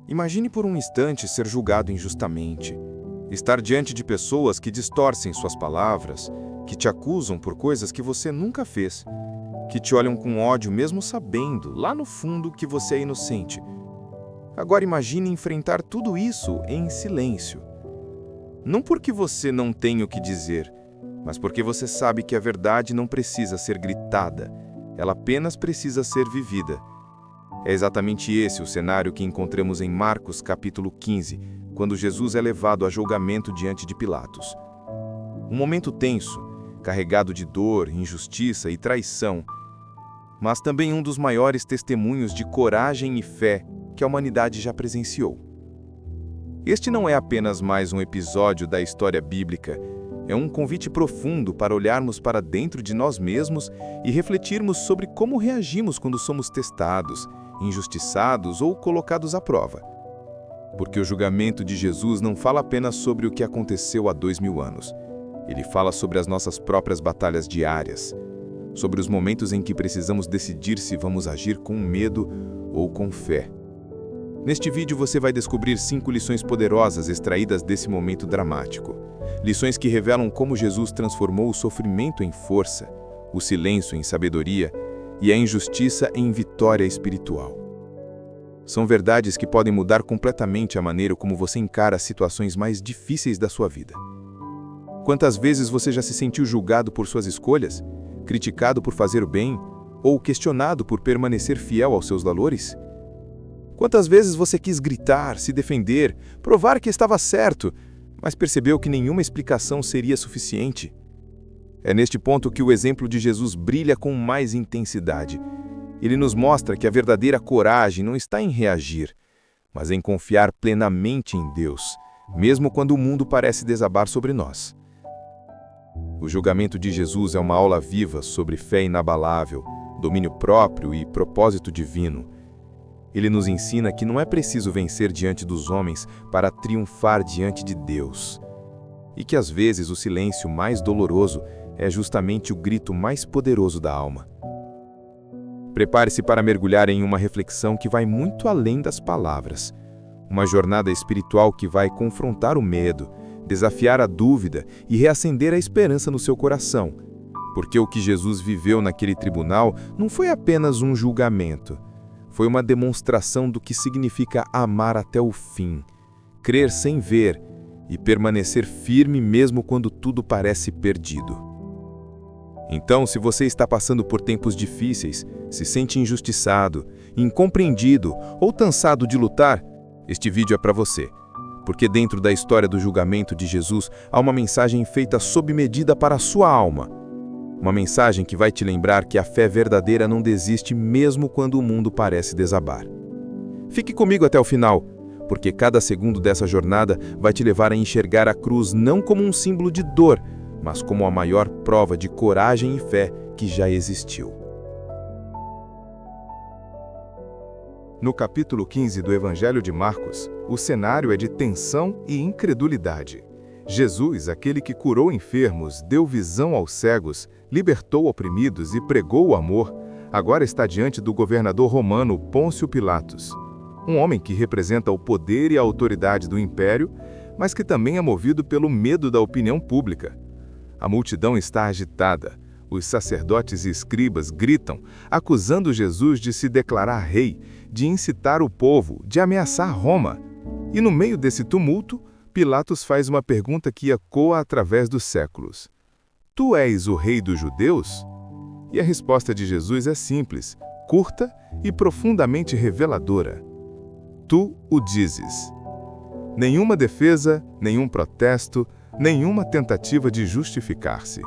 Imagine por um instante ser julgado injustamente, estar diante de pessoas que distorcem suas palavras, que te acusam por coisas que você nunca fez, que te olham com ódio mesmo sabendo, lá no fundo, que você é inocente. Agora imagine enfrentar tudo isso em silêncio. Não porque você não tem o que dizer, mas porque você sabe que a verdade não precisa ser gritada, ela apenas precisa ser vivida. É exatamente esse o cenário que encontramos em Marcos capítulo 15, quando Jesus é levado a julgamento diante de Pilatos. Um momento tenso, carregado de dor, injustiça e traição, mas também um dos maiores testemunhos de coragem e fé que a humanidade já presenciou. Este não é apenas mais um episódio da história bíblica, é um convite profundo para olharmos para dentro de nós mesmos e refletirmos sobre como reagimos quando somos testados, injustiçados ou colocados à prova. Porque o julgamento de Jesus não fala apenas sobre o que aconteceu há 2000 anos. Ele fala sobre as nossas próprias batalhas diárias, sobre os momentos em que precisamos decidir se vamos agir com medo ou com fé. Neste vídeo você vai descobrir 5 lições poderosas extraídas desse momento dramático. Lições que revelam como Jesus transformou o sofrimento em força, o silêncio em sabedoria e a injustiça em vitória espiritual. São verdades que podem mudar completamente a maneira como você encara as situações mais difíceis da sua vida. Quantas vezes você já se sentiu julgado por suas escolhas, criticado por fazer o bem ou questionado por permanecer fiel aos seus valores? Quantas vezes você quis gritar, se defender, provar que estava certo, mas percebeu que nenhuma explicação seria suficiente? É neste ponto que o exemplo de Jesus brilha com mais intensidade. Ele nos mostra que a verdadeira coragem não está em reagir, mas em confiar plenamente em Deus, mesmo quando o mundo parece desabar sobre nós. O julgamento de Jesus é uma aula viva sobre fé inabalável, domínio próprio e propósito divino. Ele nos ensina que não é preciso vencer diante dos homens para triunfar diante de Deus. E que às vezes o silêncio mais doloroso é justamente o grito mais poderoso da alma. Prepare-se para mergulhar em uma reflexão que vai muito além das palavras. Uma jornada espiritual que vai confrontar o medo, desafiar a dúvida e reacender a esperança no seu coração. Porque o que Jesus viveu naquele tribunal não foi apenas um julgamento. Foi uma demonstração do que significa amar até o fim, crer sem ver e permanecer firme mesmo quando tudo parece perdido. Então, se você está passando por tempos difíceis, se sente injustiçado, incompreendido ou cansado de lutar, este vídeo é para você. Porque dentro da história do julgamento de Jesus há uma mensagem feita sob medida para a sua alma. Uma mensagem que vai te lembrar que a fé verdadeira não desiste mesmo quando o mundo parece desabar. Fique comigo até o final, porque cada segundo dessa jornada vai te levar a enxergar a cruz não como um símbolo de dor, mas como a maior prova de coragem e fé que já existiu. No capítulo 15 do Evangelho de Marcos, o cenário é de tensão e incredulidade. Jesus, aquele que curou enfermos, deu visão aos cegos, libertou oprimidos e pregou o amor, agora está diante do governador romano Pôncio Pilatos, um homem que representa o poder e a autoridade do império, mas que também é movido pelo medo da opinião pública. A multidão está agitada, os sacerdotes e escribas gritam, acusando Jesus de se declarar rei, de incitar o povo, de ameaçar Roma. E no meio desse tumulto, Pilatos faz uma pergunta que ecoa através dos séculos. Tu és o rei dos judeus? E a resposta de Jesus é simples, curta e profundamente reveladora. Tu o dizes. Nenhuma defesa, nenhum protesto, nenhuma tentativa de justificar-se.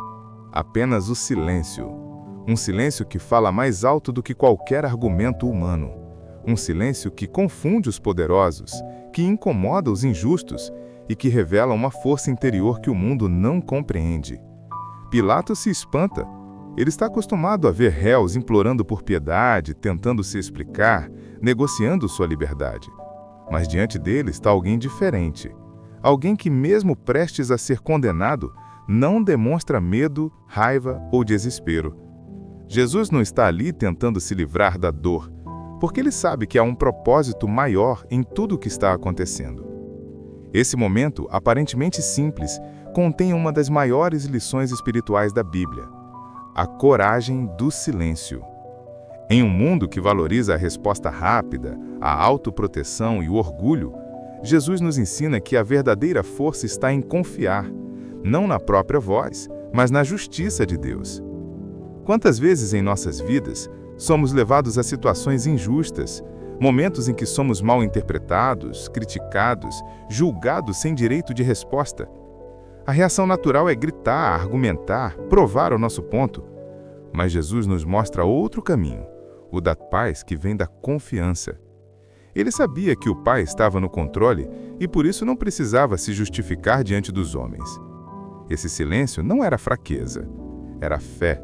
Apenas o silêncio. Um silêncio que fala mais alto do que qualquer argumento humano. Um silêncio que confunde os poderosos, que incomoda os injustos e que revela uma força interior que o mundo não compreende. Pilatos se espanta. Ele está acostumado a ver réus implorando por piedade, tentando se explicar, negociando sua liberdade. Mas diante dele está alguém diferente. Alguém que, mesmo prestes a ser condenado, não demonstra medo, raiva ou desespero. Jesus não está ali tentando se livrar da dor, porque ele sabe que há um propósito maior em tudo o que está acontecendo. Esse momento, aparentemente simples, contém uma das maiores lições espirituais da Bíblia: a coragem do silêncio. Em um mundo que valoriza a resposta rápida, a autoproteção e o orgulho, Jesus nos ensina que a verdadeira força está em confiar, não na própria voz, mas na justiça de Deus. Quantas vezes em nossas vidas somos levados a situações injustas, momentos em que somos mal interpretados, criticados, julgados sem direito de resposta? A reação natural é gritar, argumentar, provar o nosso ponto. Mas Jesus nos mostra outro caminho, o da paz que vem da confiança. Ele sabia que o Pai estava no controle e por isso não precisava se justificar diante dos homens. Esse silêncio não era fraqueza, era fé.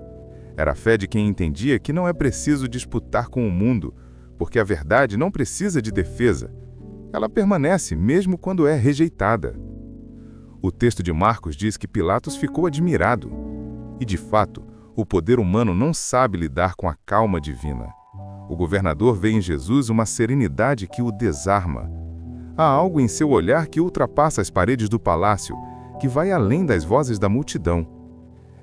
Era a fé de quem entendia que não é preciso disputar com o mundo, porque a verdade não precisa de defesa. Ela permanece mesmo quando é rejeitada. O texto de Marcos diz que Pilatos ficou admirado. E, de fato, o poder humano não sabe lidar com a calma divina. O governador vê em Jesus uma serenidade que o desarma. Há algo em seu olhar que ultrapassa as paredes do palácio, que vai além das vozes da multidão.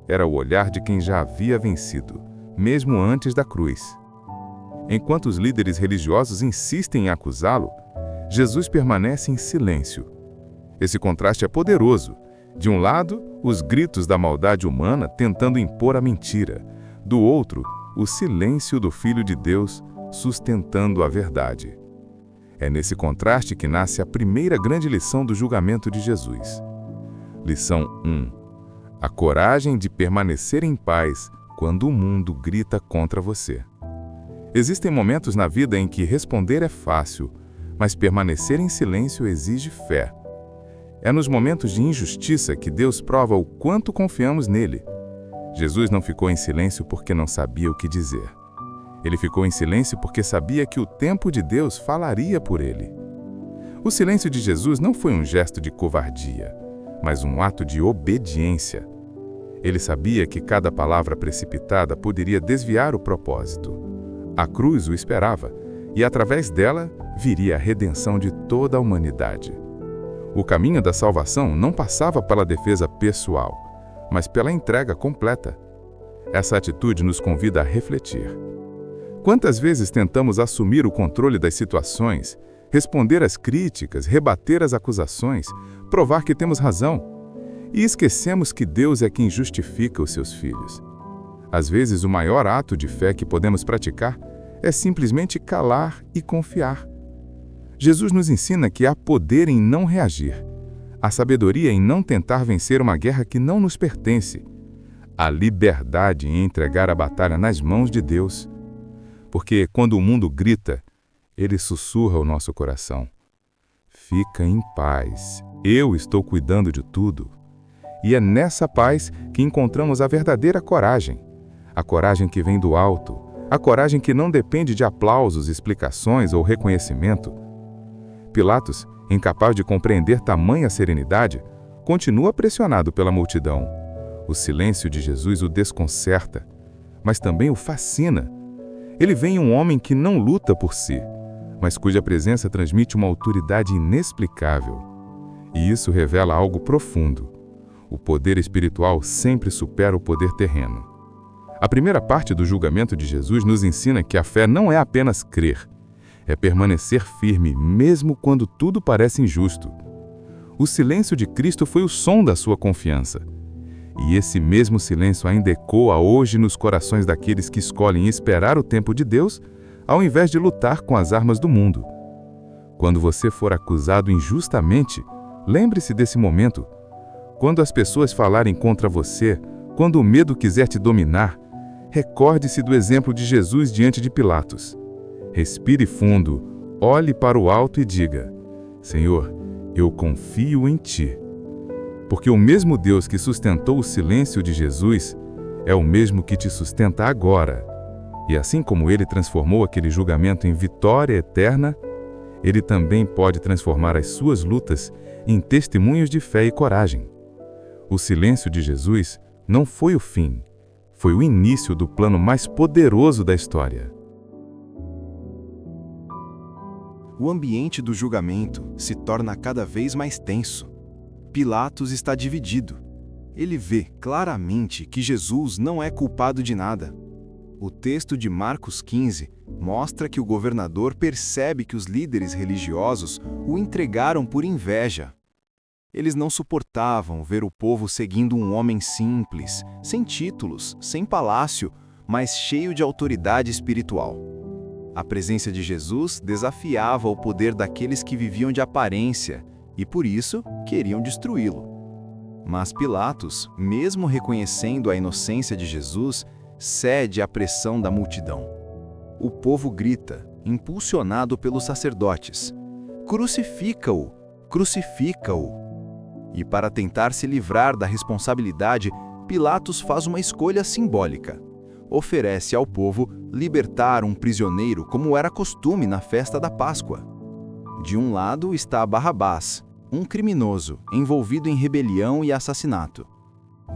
Era o olhar de quem já havia vencido, mesmo antes da cruz. Enquanto os líderes religiosos insistem em acusá-lo, Jesus permanece em silêncio. Esse contraste é poderoso. De um lado, os gritos da maldade humana tentando impor a mentira. Do outro, o silêncio do Filho de Deus sustentando a verdade. É nesse contraste que nasce a primeira grande lição do julgamento de Jesus. Lição 1. A coragem de permanecer em paz quando o mundo grita contra você. Existem momentos na vida em que responder é fácil, mas permanecer em silêncio exige fé. É nos momentos de injustiça que Deus prova o quanto confiamos nele. Jesus não ficou em silêncio porque não sabia o que dizer. Ele ficou em silêncio porque sabia que o tempo de Deus falaria por ele. O silêncio de Jesus não foi um gesto de covardia, mas um ato de obediência. Ele sabia que cada palavra precipitada poderia desviar o propósito. A cruz o esperava, e através dela viria a redenção de toda a humanidade. O caminho da salvação não passava pela defesa pessoal, mas pela entrega completa. Essa atitude nos convida a refletir. Quantas vezes tentamos assumir o controle das situações, responder às críticas, rebater as acusações, provar que temos razão, e esquecemos que Deus é quem justifica os seus filhos. Às vezes, o maior ato de fé que podemos praticar é simplesmente calar e confiar. Jesus nos ensina que há poder em não reagir, há sabedoria em não tentar vencer uma guerra que não nos pertence, há liberdade em entregar a batalha nas mãos de Deus. Porque quando o mundo grita, ele sussurra ao nosso coração: fica em paz, eu estou cuidando de tudo. E é nessa paz que encontramos a verdadeira coragem. A coragem que vem do alto, a coragem que não depende de aplausos, explicações ou reconhecimento. Pilatos, incapaz de compreender tamanha serenidade, continua pressionado pela multidão. O silêncio de Jesus o desconcerta, mas também o fascina. Ele vê em um homem que não luta por si, mas cuja presença transmite uma autoridade inexplicável. E isso revela algo profundo. O poder espiritual sempre supera o poder terreno. A primeira parte do julgamento de Jesus nos ensina que a fé não é apenas crer, é permanecer firme mesmo quando tudo parece injusto. O silêncio de Cristo foi o som da sua confiança. E esse mesmo silêncio ainda ecoa hoje nos corações daqueles que escolhem esperar o tempo de Deus, ao invés de lutar com as armas do mundo. Quando você for acusado injustamente, lembre-se desse momento. Quando as pessoas falarem contra você, quando o medo quiser te dominar, recorde-se do exemplo de Jesus diante de Pilatos. Respire fundo, olhe para o alto e diga: Senhor, eu confio em Ti. Porque o mesmo Deus que sustentou o silêncio de Jesus é o mesmo que te sustenta agora. E assim como Ele transformou aquele julgamento em vitória eterna, Ele também pode transformar as suas lutas em testemunhos de fé e coragem. O silêncio de Jesus não foi o fim, foi o início do plano mais poderoso da história. o ambiente do julgamento se torna cada vez mais tenso. Pilatos está dividido. Ele vê claramente que Jesus não é culpado de nada. O texto de Marcos 15 mostra que o governador percebe que os líderes religiosos o entregaram por inveja. Eles não suportavam ver o povo seguindo um homem simples, sem títulos, sem palácio, mas cheio de autoridade espiritual. A presença de Jesus desafiava o poder daqueles que viviam de aparência e, por isso, queriam destruí-lo. Mas Pilatos, mesmo reconhecendo a inocência de Jesus, cede à pressão da multidão. O povo grita, impulsionado pelos sacerdotes: "Crucifica-o! Crucifica-o!" E para tentar se livrar da responsabilidade, Pilatos faz uma escolha simbólica. Oferece ao povo libertar um prisioneiro como era costume na festa da Páscoa. De um lado está Barrabás, um criminoso envolvido em rebelião e assassinato.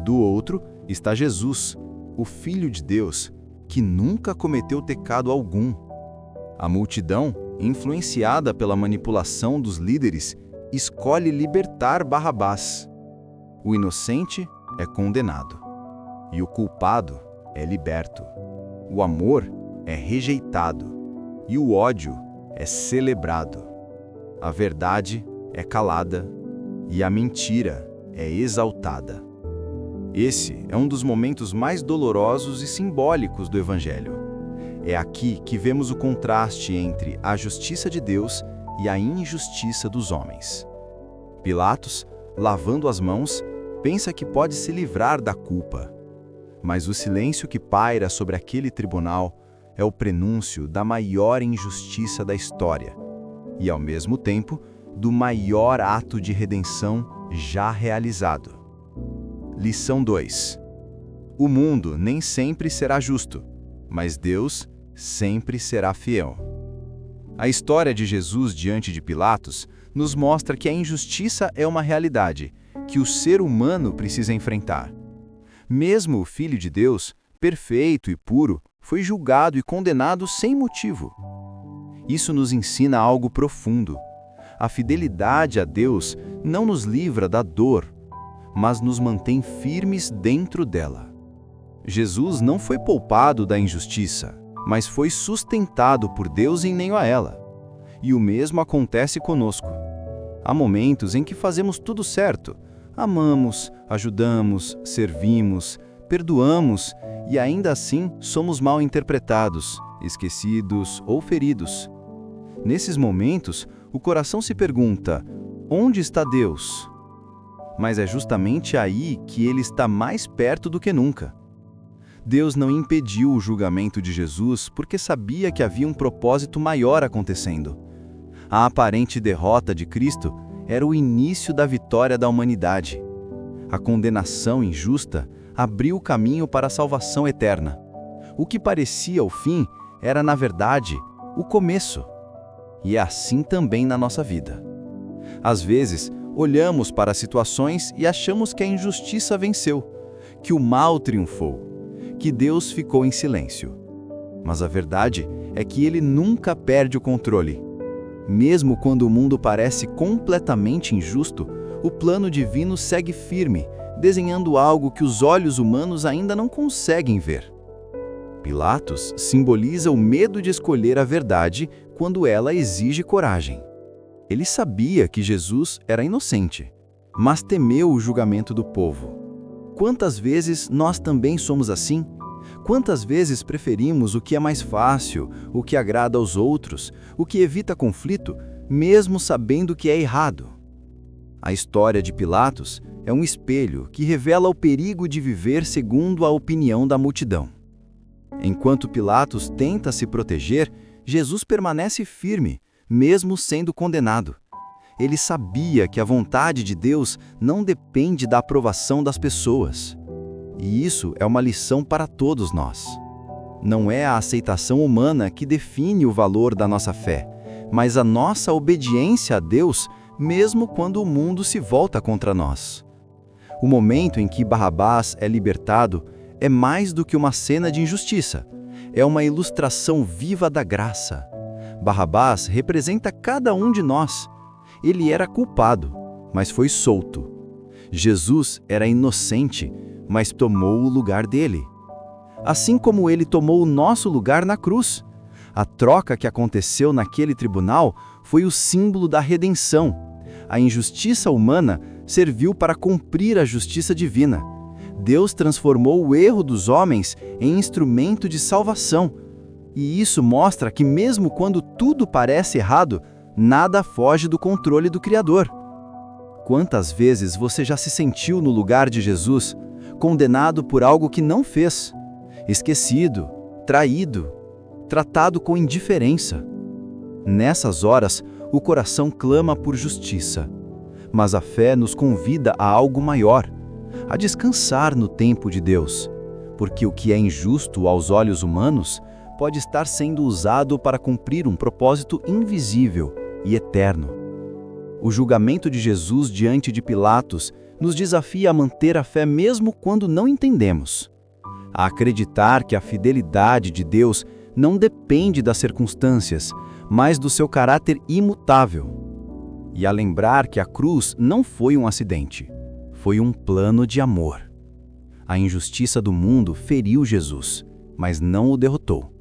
Do outro está Jesus, o Filho de Deus, que nunca cometeu pecado algum. A multidão, influenciada pela manipulação dos líderes, escolhe libertar Barrabás. O inocente é condenado e o culpado é liberto. O amor é rejeitado e o ódio é celebrado. A verdade é calada e a mentira é exaltada. Esse é um dos momentos mais dolorosos e simbólicos do Evangelho. É aqui que vemos o contraste entre a justiça de Deus e a injustiça dos homens. Pilatos, lavando as mãos, pensa que pode se livrar da culpa. Mas o silêncio que paira sobre aquele tribunal é o prenúncio da maior injustiça da história e, ao mesmo tempo, do maior ato de redenção já realizado. Lição 2. O mundo nem sempre será justo, mas Deus sempre será fiel. A história de Jesus diante de Pilatos nos mostra que a injustiça é uma realidade que o ser humano precisa enfrentar. Mesmo o Filho de Deus, perfeito e puro, foi julgado e condenado sem motivo. Isso nos ensina algo profundo. A fidelidade a Deus não nos livra da dor, mas nos mantém firmes dentro dela. Jesus não foi poupado da injustiça, mas foi sustentado por Deus em meio a ela. E o mesmo acontece conosco. Há momentos em que fazemos tudo certo. Amamos, ajudamos, servimos, perdoamos e ainda assim somos mal interpretados, esquecidos ou feridos. Nesses momentos, o coração se pergunta: onde está Deus? Mas é justamente aí que ele está mais perto do que nunca. Deus não impediu o julgamento de Jesus porque sabia que havia um propósito maior acontecendo. A aparente derrota de Cristo era o início da vitória da humanidade. A condenação injusta abriu o caminho para a salvação eterna. O que parecia o fim era, na verdade, o começo. E é assim também na nossa vida. Às vezes, olhamos para as situações e achamos que a injustiça venceu, que o mal triunfou, que Deus ficou em silêncio. Mas a verdade é que Ele nunca perde o controle. Mesmo quando o mundo parece completamente injusto, o plano divino segue firme, desenhando algo que os olhos humanos ainda não conseguem ver. Pilatos simboliza o medo de escolher a verdade quando ela exige coragem. Ele sabia que Jesus era inocente, mas temeu o julgamento do povo. Quantas vezes nós também somos assim? Quantas vezes preferimos o que é mais fácil, o que agrada aos outros, o que evita conflito, mesmo sabendo que é errado? A história de Pilatos é um espelho que revela o perigo de viver segundo a opinião da multidão. Enquanto Pilatos tenta se proteger, Jesus permanece firme, mesmo sendo condenado. Ele sabia que a vontade de Deus não depende da aprovação das pessoas. E isso é uma lição para todos nós. Não é a aceitação humana que define o valor da nossa fé, mas a nossa obediência a Deus, mesmo quando o mundo se volta contra nós. O momento em que Barrabás é libertado é mais do que uma cena de injustiça. É uma ilustração viva da graça. Barrabás representa cada um de nós. Ele era culpado, mas foi solto. Jesus era inocente, mas tomou o lugar dele. Assim como ele tomou o nosso lugar na cruz. A troca que aconteceu naquele tribunal foi o símbolo da redenção. A injustiça humana serviu para cumprir a justiça divina. Deus transformou o erro dos homens em instrumento de salvação. E isso mostra que mesmo quando tudo parece errado, nada foge do controle do Criador. Quantas vezes você já se sentiu no lugar de Jesus, condenado por algo que não fez, esquecido, traído, tratado com indiferença? Nessas horas, o coração clama por justiça, mas a fé nos convida a algo maior, a descansar no tempo de Deus, porque o que é injusto aos olhos humanos pode estar sendo usado para cumprir um propósito invisível e eterno. O julgamento de Jesus diante de Pilatos nos desafia a manter a fé mesmo quando não entendemos, a acreditar que a fidelidade de Deus não depende das circunstâncias, mas do seu caráter imutável, e a lembrar que a cruz não foi um acidente, foi um plano de amor. A injustiça do mundo feriu Jesus, mas não o derrotou.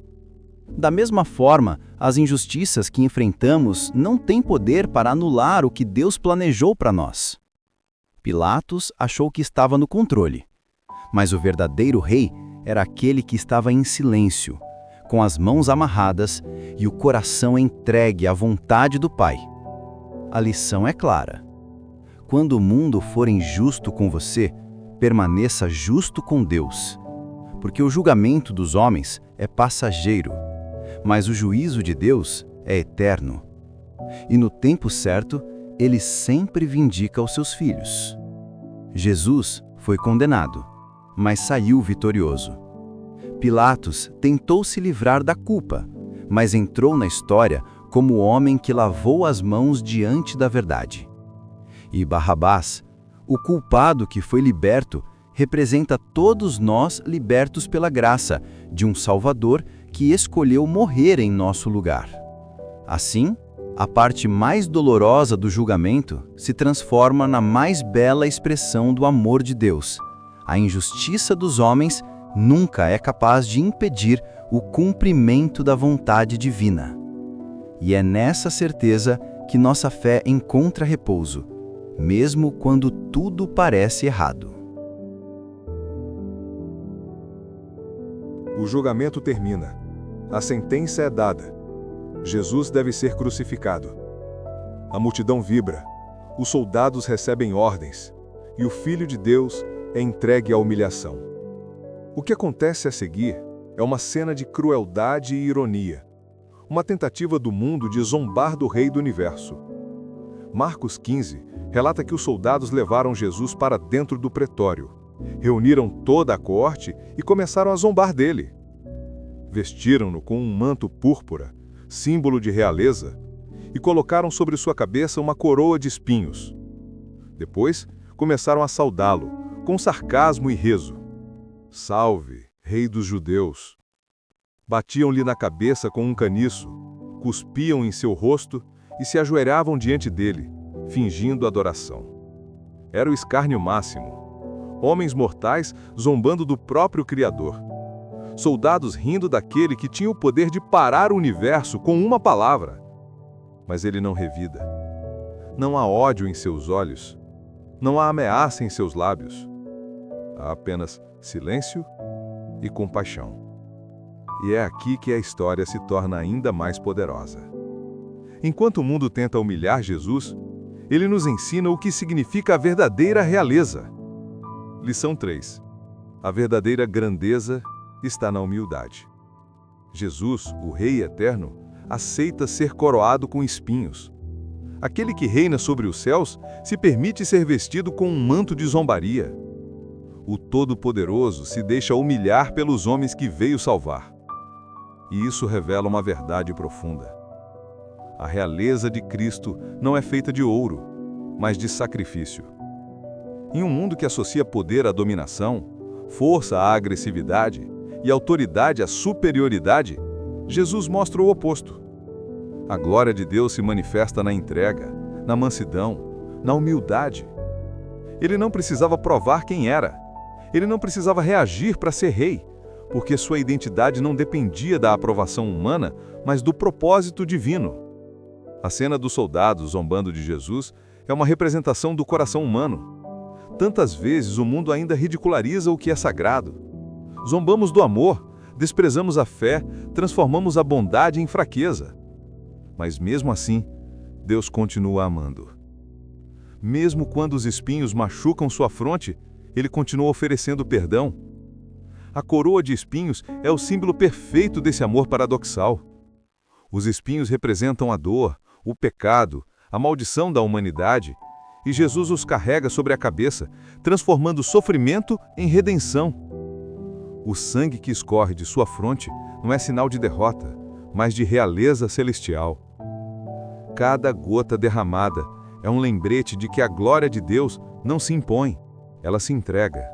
Da mesma forma, as injustiças que enfrentamos não têm poder para anular o que Deus planejou para nós. Pilatos achou que estava no controle, mas o verdadeiro rei era aquele que estava em silêncio, com as mãos amarradas e o coração entregue à vontade do Pai. A lição é clara. Quando o mundo for injusto com você, permaneça justo com Deus, porque o julgamento dos homens é passageiro, mas o juízo de Deus é eterno. E no tempo certo, Ele sempre vindica os seus filhos. Jesus foi condenado, mas saiu vitorioso. Pilatos tentou se livrar da culpa, mas entrou na história como o homem que lavou as mãos diante da verdade. E Barrabás, o culpado que foi liberto, representa todos nós libertos pela graça de um Salvador que escolheu morrer em nosso lugar. Assim, a parte mais dolorosa do julgamento se transforma na mais bela expressão do amor de Deus. A injustiça dos homens nunca é capaz de impedir o cumprimento da vontade divina. E é nessa certeza que nossa fé encontra repouso, mesmo quando tudo parece errado. O julgamento termina. A sentença é dada. Jesus deve ser crucificado. A multidão vibra. Os soldados recebem ordens. E o Filho de Deus é entregue à humilhação. O que acontece a seguir é uma cena de crueldade e ironia. Uma tentativa do mundo de zombar do Rei do Universo. Marcos 15 relata que os soldados levaram Jesus para dentro do pretório, reuniram toda a corte e começaram a zombar dele. Vestiram-no com um manto púrpura, símbolo de realeza, e colocaram sobre sua cabeça uma coroa de espinhos. Depois, começaram a saudá-lo, com sarcasmo e riso. Salve, Rei dos Judeus! Batiam-lhe na cabeça com um caniço, cuspiam em seu rosto e se ajoelhavam diante dele, fingindo adoração. Era o escárnio máximo. Homens mortais zombando do próprio Criador. Soldados rindo daquele que tinha o poder de parar o universo com uma palavra. Mas ele não revida. Não há ódio em seus olhos. Não há ameaça em seus lábios. Há apenas silêncio e compaixão. E é aqui que a história se torna ainda mais poderosa. Enquanto o mundo tenta humilhar Jesus, ele nos ensina o que significa a verdadeira realeza. Lição 3. A verdadeira grandeza está na humildade. Jesus, o Rei eterno, aceita ser coroado com espinhos. Aquele que reina sobre os céus se permite ser vestido com um manto de zombaria. O Todo-Poderoso se deixa humilhar pelos homens que veio salvar. E isso revela uma verdade profunda. A realeza de Cristo não é feita de ouro, mas de sacrifício. Em um mundo que associa poder à dominação, força à agressividade e autoridade à superioridade, Jesus mostra o oposto. A glória de Deus se manifesta na entrega, na mansidão, na humildade. Ele não precisava provar quem era. Ele não precisava reagir para ser rei, porque sua identidade não dependia da aprovação humana, mas do propósito divino. A cena dos soldados zombando de Jesus é uma representação do coração humano. Tantas vezes o mundo ainda ridiculariza o que é sagrado. Zombamos do amor, desprezamos a fé, transformamos a bondade em fraqueza. Mas mesmo assim, Deus continua amando. Mesmo quando os espinhos machucam sua fronte, Ele continua oferecendo perdão. A coroa de espinhos é o símbolo perfeito desse amor paradoxal. Os espinhos representam a dor, o pecado, a maldição da humanidade, e Jesus os carrega sobre a cabeça, transformando o sofrimento em redenção. O sangue que escorre de sua fronte não é sinal de derrota, mas de realeza celestial. Cada gota derramada é um lembrete de que a glória de Deus não se impõe, ela se entrega.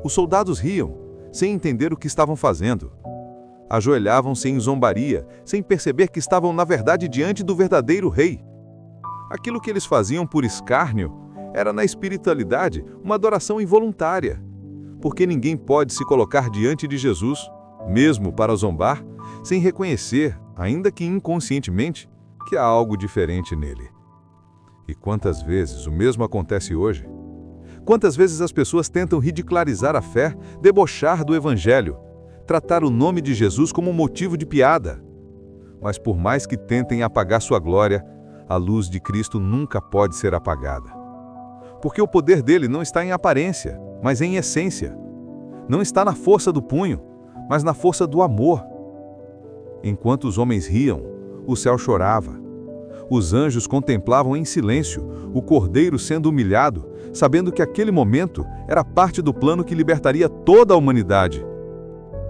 Os soldados riam, sem entender o que estavam fazendo. Ajoelhavam-se em zombaria, sem perceber que estavam na verdade diante do verdadeiro rei. Aquilo que eles faziam por escárnio era, na espiritualidade, uma adoração involuntária, porque ninguém pode se colocar diante de Jesus, mesmo para zombar, sem reconhecer, ainda que inconscientemente, que há algo diferente nele. E quantas vezes o mesmo acontece hoje? Quantas vezes as pessoas tentam ridicularizar a fé, debochar do Evangelho, tratar o nome de Jesus como motivo de piada? Mas por mais que tentem apagar sua glória, a luz de Cristo nunca pode ser apagada. Porque o poder dele não está em aparência, mas em essência. Não está na força do punho, mas na força do amor. Enquanto os homens riam, o céu chorava. Os anjos contemplavam em silêncio o Cordeiro sendo humilhado, sabendo que aquele momento era parte do plano que libertaria toda a humanidade.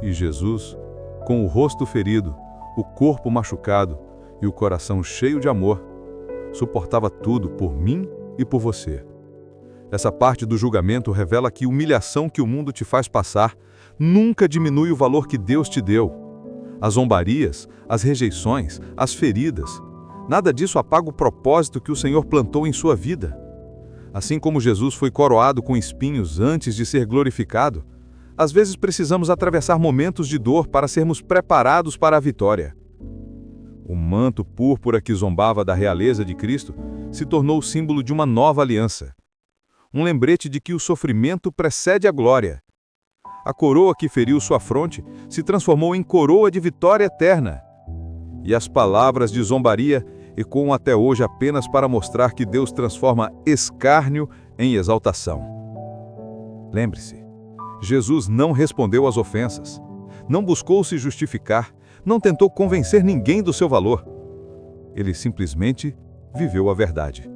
E Jesus, com o rosto ferido, o corpo machucado e o coração cheio de amor, suportava tudo por mim e por você. Essa parte do julgamento revela que a humilhação que o mundo te faz passar nunca diminui o valor que Deus te deu. As zombarias, as rejeições, as feridas, nada disso apaga o propósito que o Senhor plantou em sua vida. Assim como Jesus foi coroado com espinhos antes de ser glorificado, às vezes precisamos atravessar momentos de dor para sermos preparados para a vitória. O manto púrpura que zombava da realeza de Cristo se tornou o símbolo de uma nova aliança. Um lembrete de que o sofrimento precede a glória. A coroa que feriu sua fronte se transformou em coroa de vitória eterna. E as palavras de zombaria ecoam até hoje apenas para mostrar que Deus transforma escárnio em exaltação. Lembre-se, Jesus não respondeu às ofensas, não buscou se justificar, não tentou convencer ninguém do seu valor. Ele simplesmente viveu a verdade.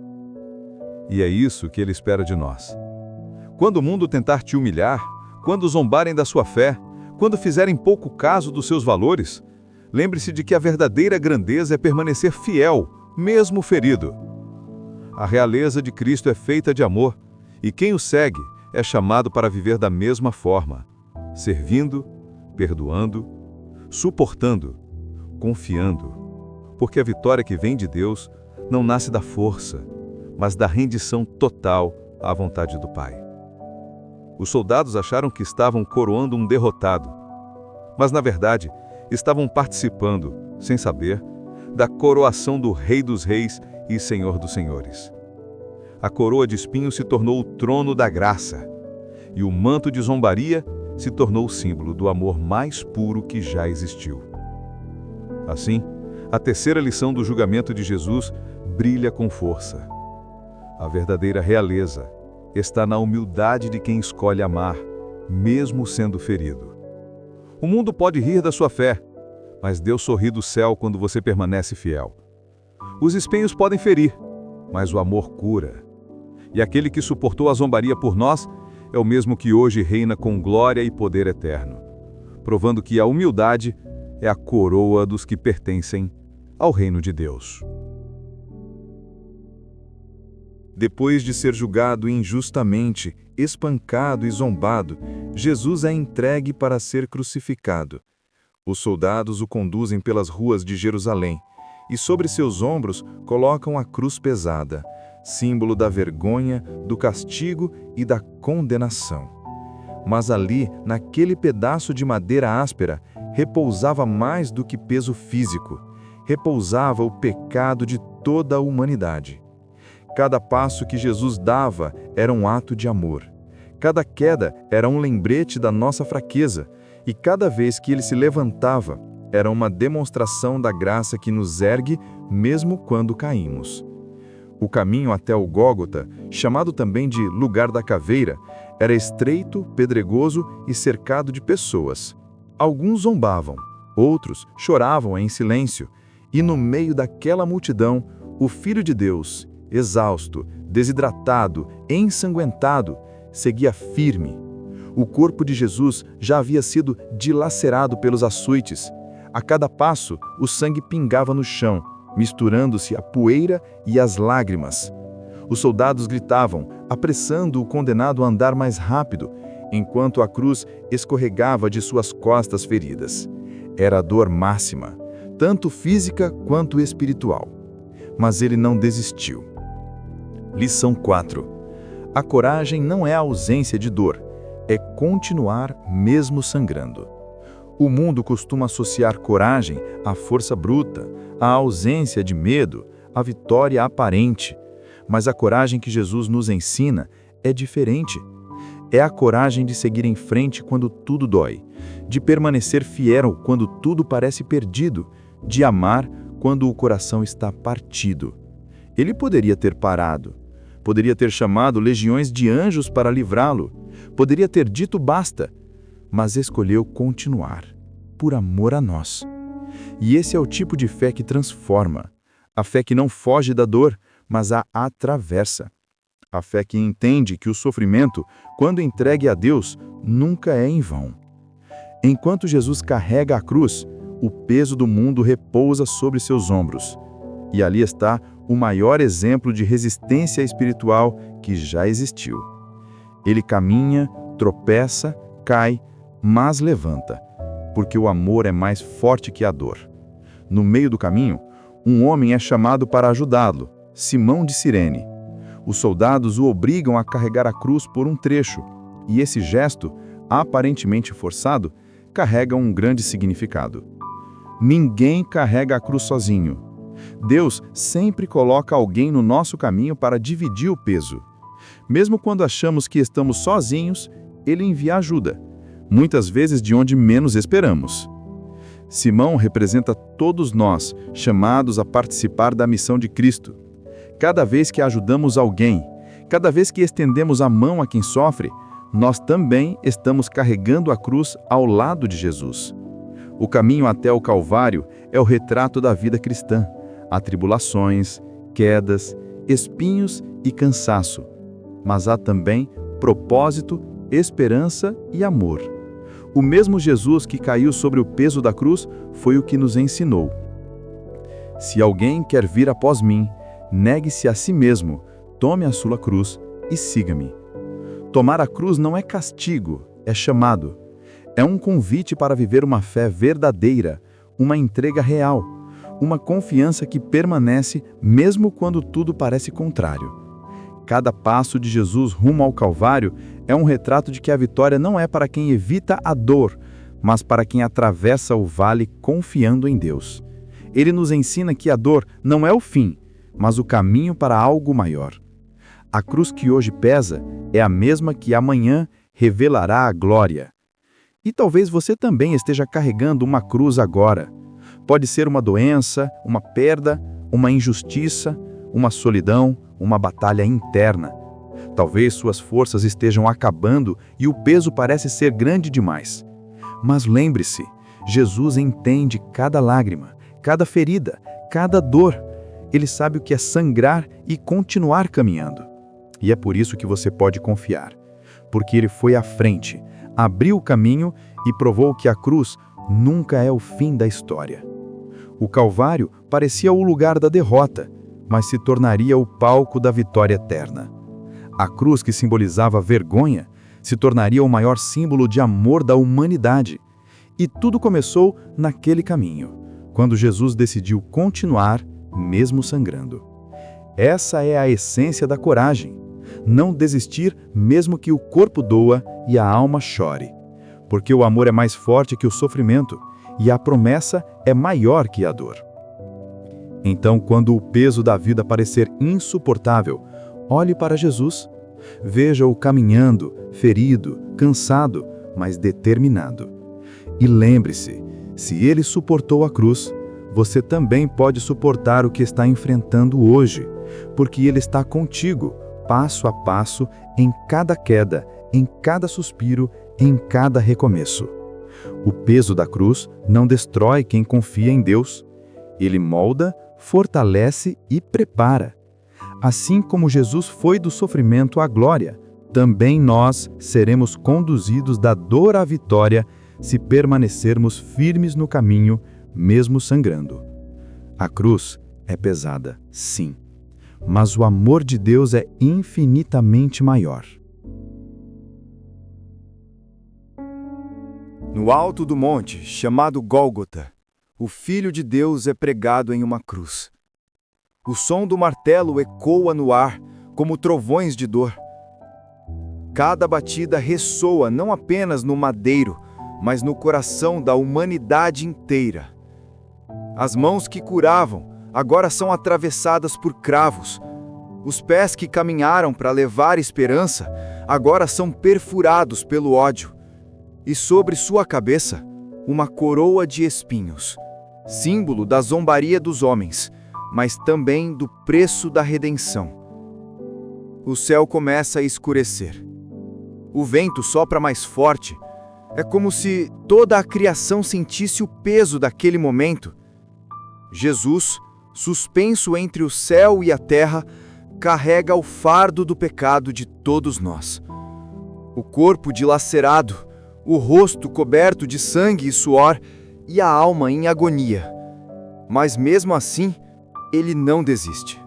E é isso que Ele espera de nós. Quando o mundo tentar te humilhar, quando zombarem da sua fé, quando fizerem pouco caso dos seus valores, lembre-se de que a verdadeira grandeza é permanecer fiel, mesmo ferido. A realeza de Cristo é feita de amor, e quem o segue é chamado para viver da mesma forma, servindo, perdoando, suportando, confiando, porque a vitória que vem de Deus não nasce da força, mas da rendição total à vontade do Pai. Os soldados acharam que estavam coroando um derrotado, mas na verdade estavam participando, sem saber, da coroação do Rei dos Reis e Senhor dos Senhores. A coroa de espinhos se tornou o trono da graça, e o manto de zombaria se tornou o símbolo do amor mais puro que já existiu. Assim, a terceira lição do julgamento de Jesus brilha com força. A verdadeira realeza está na humildade de quem escolhe amar, mesmo sendo ferido. O mundo pode rir da sua fé, mas Deus sorri do céu quando você permanece fiel. Os espinhos podem ferir, mas o amor cura. E aquele que suportou a zombaria por nós é o mesmo que hoje reina com glória e poder eterno, provando que a humildade é a coroa dos que pertencem ao reino de Deus. Depois de ser julgado injustamente, espancado e zombado, Jesus é entregue para ser crucificado. Os soldados o conduzem pelas ruas de Jerusalém, e sobre seus ombros colocam a cruz pesada, símbolo da vergonha, do castigo e da condenação. Mas ali, naquele pedaço de madeira áspera, repousava mais do que peso físico. Repousava o pecado de toda a humanidade. Cada passo que Jesus dava era um ato de amor. Cada queda era um lembrete da nossa fraqueza, e cada vez que ele se levantava, era uma demonstração da graça que nos ergue mesmo quando caímos. O caminho até o Gólgota, chamado também de Lugar da Caveira, era estreito, pedregoso e cercado de pessoas. Alguns zombavam, outros choravam em silêncio, e no meio daquela multidão, o Filho de Deus, exausto, desidratado, ensanguentado, seguia firme. O corpo de Jesus já havia sido dilacerado pelos açoites. A cada passo, o sangue pingava no chão, misturando-se à poeira e às lágrimas. Os soldados gritavam, apressando o condenado a andar mais rápido, enquanto a cruz escorregava de suas costas feridas. Era a dor máxima, tanto física quanto espiritual. Mas ele não desistiu. Lição 4. A coragem não é a ausência de dor, é continuar mesmo sangrando. O mundo costuma associar coragem à força bruta, à ausência de medo, à vitória aparente. Mas a coragem que Jesus nos ensina é diferente. É a coragem de seguir em frente quando tudo dói, de permanecer fiel quando tudo parece perdido, de amar quando o coração está partido. Ele poderia ter parado, poderia ter chamado legiões de anjos para livrá-lo, poderia ter dito basta, mas escolheu continuar, por amor a nós. E esse é o tipo de fé que transforma, a fé que não foge da dor, mas a atravessa. A fé que entende que o sofrimento, quando entregue a Deus, nunca é em vão. Enquanto Jesus carrega a cruz, o peso do mundo repousa sobre seus ombros. E ali está o maior exemplo de resistência espiritual que já existiu. Ele caminha, tropeça, cai, mas levanta, porque o amor é mais forte que a dor. No meio do caminho, um homem é chamado para ajudá-lo, Simão de Cirene. Os soldados o obrigam a carregar a cruz por um trecho, e esse gesto, aparentemente forçado, carrega um grande significado. Ninguém carrega a cruz sozinho. Deus sempre coloca alguém no nosso caminho para dividir o peso. Mesmo quando achamos que estamos sozinhos, Ele envia ajuda, muitas vezes de onde menos esperamos. Simão representa todos nós, chamados a participar da missão de Cristo. Cada vez que ajudamos alguém, cada vez que estendemos a mão a quem sofre, nós também estamos carregando a cruz ao lado de Jesus. O caminho até o Calvário é o retrato da vida cristã. Há tribulações, quedas, espinhos e cansaço. Mas há também propósito, esperança e amor. O mesmo Jesus que caiu sobre o peso da cruz foi o que nos ensinou. Se alguém quer vir após mim, negue-se a si mesmo, tome a sua cruz e siga-me. Tomar a cruz não é castigo, é chamado. É um convite para viver uma fé verdadeira, uma entrega real, uma confiança que permanece mesmo quando tudo parece contrário. Cada passo de Jesus rumo ao Calvário é um retrato de que a vitória não é para quem evita a dor, mas para quem atravessa o vale confiando em Deus. Ele nos ensina que a dor não é o fim, mas o caminho para algo maior. A cruz que hoje pesa é a mesma que amanhã revelará a glória. E talvez você também esteja carregando uma cruz agora. Pode ser uma doença, uma perda, uma injustiça, uma solidão, uma batalha interna. Talvez suas forças estejam acabando e o peso parece ser grande demais. Mas lembre-se, Jesus entende cada lágrima, cada ferida, cada dor. Ele sabe o que é sangrar e continuar caminhando. E é por isso que você pode confiar. Porque ele foi à frente, abriu o caminho e provou que a cruz nunca é o fim da história. O Calvário parecia o lugar da derrota, mas se tornaria o palco da vitória eterna. A cruz que simbolizava vergonha se tornaria o maior símbolo de amor da humanidade. E tudo começou naquele caminho, quando Jesus decidiu continuar, mesmo sangrando. Essa é a essência da coragem. Não desistir mesmo que o corpo doa e a alma chore. Porque o amor é mais forte que o sofrimento e a promessa é maior que a dor. Então, quando o peso da vida parecer insuportável, olhe para Jesus. Veja-o caminhando, ferido, cansado, mas determinado. E lembre-se, se ele suportou a cruz, você também pode suportar o que está enfrentando hoje, porque ele está contigo, passo a passo, em cada queda, em cada suspiro, em cada recomeço. O peso da cruz não destrói quem confia em Deus. Ele molda, fortalece e prepara. Assim como Jesus foi do sofrimento à glória, também nós seremos conduzidos da dor à vitória se permanecermos firmes no caminho, mesmo sangrando. A cruz é pesada, sim, mas o amor de Deus é infinitamente maior. No alto do monte, chamado Gólgota, o Filho de Deus é pregado em uma cruz. O som do martelo ecoa no ar, como trovões de dor. Cada batida ressoa não apenas no madeiro, mas no coração da humanidade inteira. As mãos que curavam agora são atravessadas por cravos. Os pés que caminharam para levar esperança agora são perfurados pelo ódio. E sobre sua cabeça, uma coroa de espinhos, símbolo da zombaria dos homens, mas também do preço da redenção. O céu começa a escurecer. O vento sopra mais forte. É como se toda a criação sentisse o peso daquele momento. Jesus, suspenso entre o céu e a terra, carrega o fardo do pecado de todos nós. O corpo dilacerado, o rosto coberto de sangue e suor e a alma em agonia. Mas mesmo assim, ele não desiste.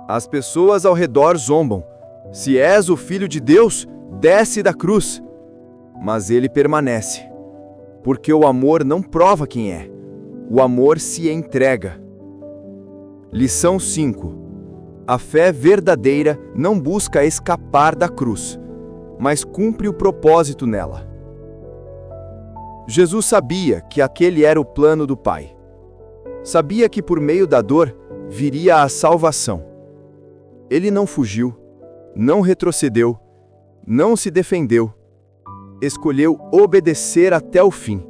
As pessoas ao redor zombam. Se és o Filho de Deus, desce da cruz. Mas ele permanece. Porque o amor não prova quem é. O amor se entrega. Lição 5. A fé verdadeira não busca escapar da cruz, mas cumpre o propósito nela. Jesus sabia que aquele era o plano do Pai. Sabia que por meio da dor viria a salvação. Ele não fugiu, não retrocedeu, não se defendeu. Escolheu obedecer até o fim.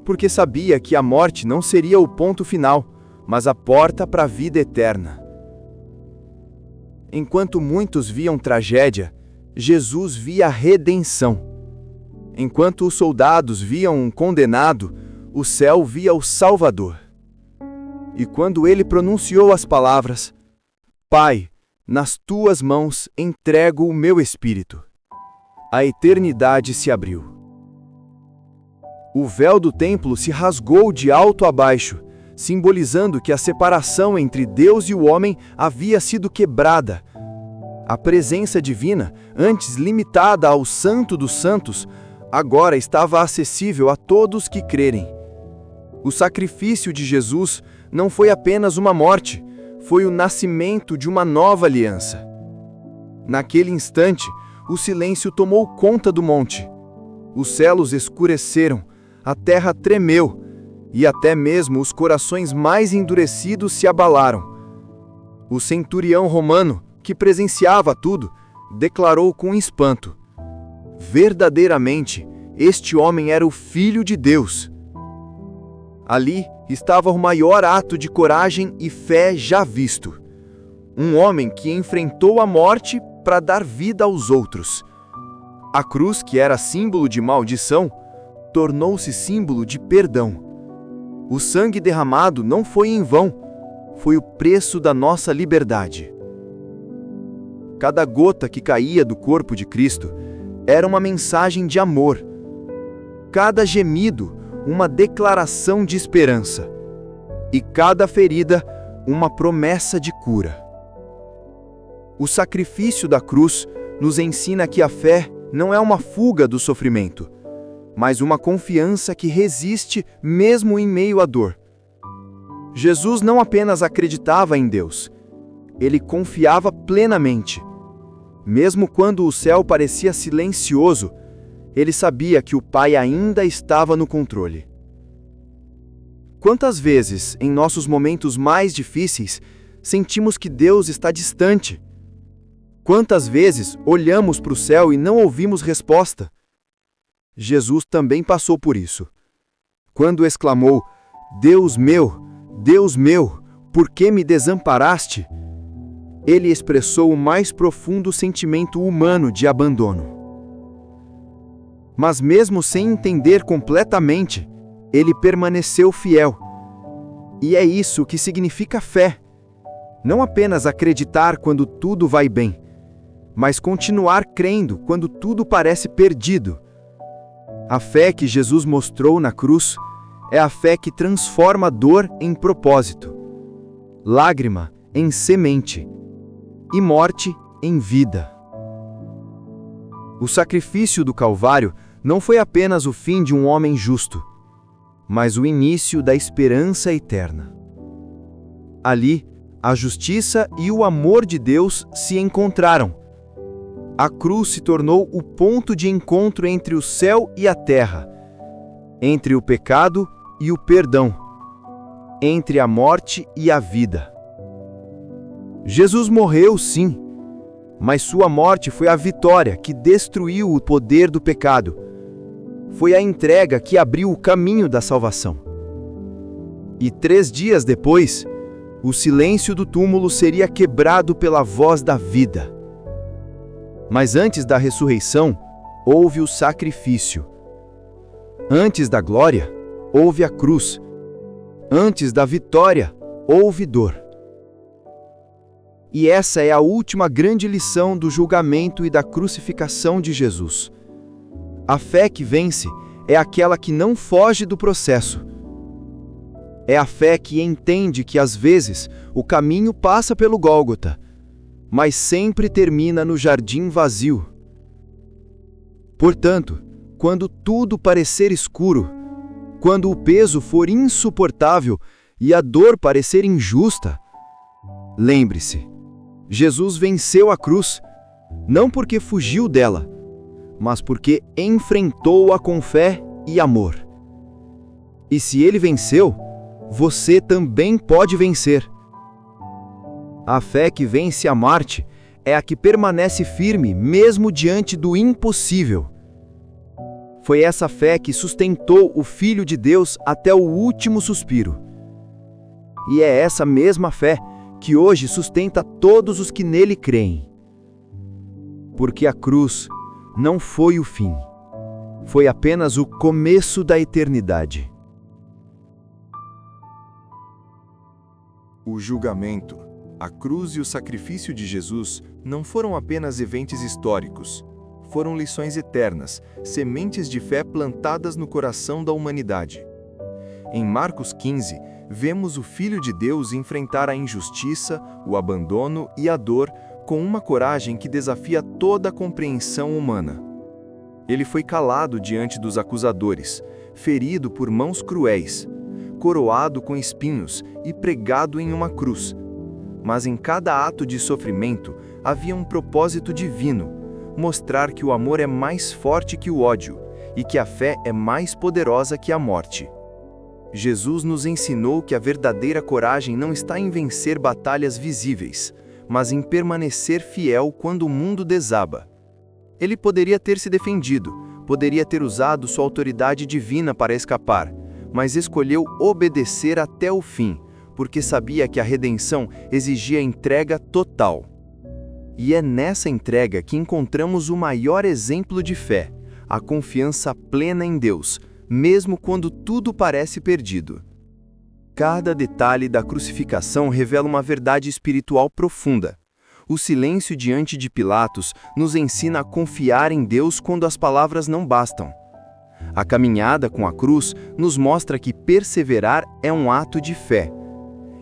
Porque sabia que a morte não seria o ponto final, mas a porta para a vida eterna. Enquanto muitos viam tragédia, Jesus via redenção. Enquanto os soldados viam um condenado, o céu via o Salvador. E quando ele pronunciou as palavras: Pai, nas tuas mãos entrego o meu espírito, a eternidade se abriu. O véu do templo se rasgou de alto a baixo, simbolizando que a separação entre Deus e o homem havia sido quebrada. A presença divina, antes limitada ao Santo dos Santos, agora estava acessível a todos que crerem. O sacrifício de Jesus não foi apenas uma morte, foi o nascimento de uma nova aliança. Naquele instante, o silêncio tomou conta do monte. Os céus escureceram, a terra tremeu, e até mesmo os corações mais endurecidos se abalaram. O centurião romano, que presenciava tudo, declarou com espanto: verdadeiramente, este homem era o Filho de Deus. Ali estava o maior ato de coragem e fé já visto. Um homem que enfrentou a morte para dar vida aos outros. A cruz, que era símbolo de maldição, tornou-se símbolo de perdão. O sangue derramado não foi em vão, foi o preço da nossa liberdade. Cada gota que caía do corpo de Cristo era uma mensagem de amor. Cada gemido, uma declaração de esperança. E cada ferida, uma promessa de cura. O sacrifício da cruz nos ensina que a fé não é uma fuga do sofrimento, mas uma confiança que resiste mesmo em meio à dor. Jesus não apenas acreditava em Deus, ele confiava plenamente. Mesmo quando o céu parecia silencioso, ele sabia que o Pai ainda estava no controle. Quantas vezes, em nossos momentos mais difíceis, sentimos que Deus está distante? Quantas vezes olhamos para o céu e não ouvimos resposta? Jesus também passou por isso. Quando exclamou: Deus meu, por que me desamparaste? Ele expressou o mais profundo sentimento humano de abandono. Mas mesmo sem entender completamente, ele permaneceu fiel. E é isso que significa fé. Não apenas acreditar quando tudo vai bem, mas continuar crendo quando tudo parece perdido. A fé que Jesus mostrou na cruz é a fé que transforma dor em propósito, lágrima em semente e morte em vida. O sacrifício do Calvário não foi apenas o fim de um homem justo, mas o início da esperança eterna. Ali, a justiça e o amor de Deus se encontraram. A cruz se tornou o ponto de encontro entre o céu e a terra, entre o pecado e o perdão, entre a morte e a vida. Jesus morreu, sim, mas sua morte foi a vitória que destruiu o poder do pecado. Foi a entrega que abriu o caminho da salvação. E 3 dias depois, o silêncio do túmulo seria quebrado pela voz da vida. Mas antes da ressurreição, houve o sacrifício. Antes da glória, houve a cruz. Antes da vitória, houve dor. E essa é a última grande lição do julgamento e da crucificação de Jesus. A fé que vence é aquela que não foge do processo. É a fé que entende que às vezes o caminho passa pelo Gólgota, mas sempre termina no jardim vazio. Portanto, quando tudo parecer escuro, quando o peso for insuportável e a dor parecer injusta, lembre-se, Jesus venceu a cruz, não porque fugiu dela, mas porque enfrentou-a com fé e amor. E se ele venceu, você também pode vencer. A fé que vence a morte é a que permanece firme mesmo diante do impossível. Foi essa fé que sustentou o Filho de Deus até o último suspiro. E é essa mesma fé que hoje sustenta todos os que nele creem. Porque a cruz não foi o fim, foi apenas o começo da eternidade. O julgamento, a cruz e o sacrifício de Jesus não foram apenas eventos históricos. Foram lições eternas, sementes de fé plantadas no coração da humanidade. Em Marcos 15, vemos o Filho de Deus enfrentar a injustiça, o abandono e a dor com uma coragem que desafia toda a compreensão humana. Ele foi calado diante dos acusadores, ferido por mãos cruéis, coroado com espinhos e pregado em uma cruz. Mas em cada ato de sofrimento havia um propósito divino, mostrar que o amor é mais forte que o ódio e que a fé é mais poderosa que a morte. Jesus nos ensinou que a verdadeira coragem não está em vencer batalhas visíveis, mas em permanecer fiel quando o mundo desaba. Ele poderia ter se defendido, poderia ter usado sua autoridade divina para escapar, mas escolheu obedecer até o fim, porque sabia que a redenção exigia entrega total. E é nessa entrega que encontramos o maior exemplo de fé, a confiança plena em Deus, mesmo quando tudo parece perdido. Cada detalhe da crucificação revela uma verdade espiritual profunda. O silêncio diante de Pilatos nos ensina a confiar em Deus quando as palavras não bastam. A caminhada com a cruz nos mostra que perseverar é um ato de fé.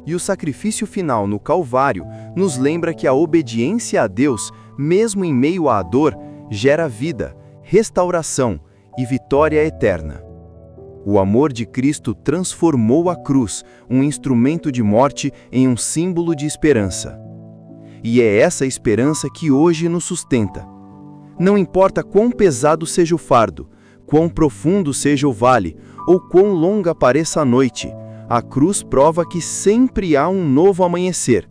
E o sacrifício final no Calvário nos lembra que a obediência a Deus, mesmo em meio à dor, gera vida, restauração e vitória eterna. O amor de Cristo transformou a cruz, um instrumento de morte, em um símbolo de esperança. E é essa esperança que hoje nos sustenta. Não importa quão pesado seja o fardo, quão profundo seja o vale, ou quão longa pareça a noite, a cruz prova que sempre há um novo amanhecer.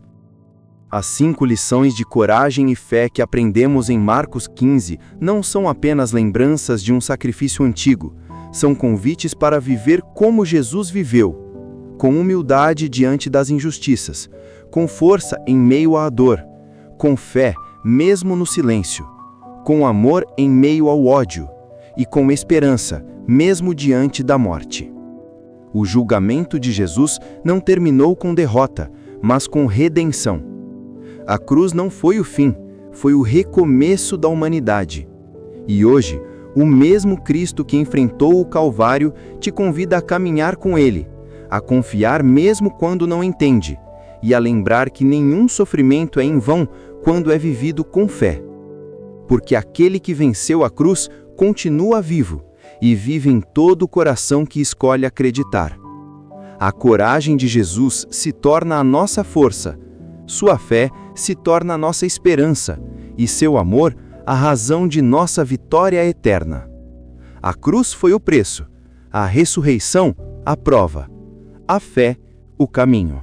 As 5 lições de coragem e fé que aprendemos em Marcos 15 não são apenas lembranças de um sacrifício antigo, são convites para viver como Jesus viveu, com humildade diante das injustiças, com força em meio à dor, com fé mesmo no silêncio, com amor em meio ao ódio e com esperança mesmo diante da morte. O julgamento de Jesus não terminou com derrota, mas com redenção. A cruz não foi o fim, foi o recomeço da humanidade. E hoje, o mesmo Cristo que enfrentou o Calvário te convida a caminhar com Ele, a confiar mesmo quando não entende, e a lembrar que nenhum sofrimento é em vão quando é vivido com fé. Porque aquele que venceu a cruz continua vivo, e vive em todo o coração que escolhe acreditar. A coragem de Jesus se torna a nossa força, sua fé se torna a nossa esperança, e seu amor a razão de nossa vitória eterna. A cruz foi o preço, a ressurreição a prova, a fé o caminho.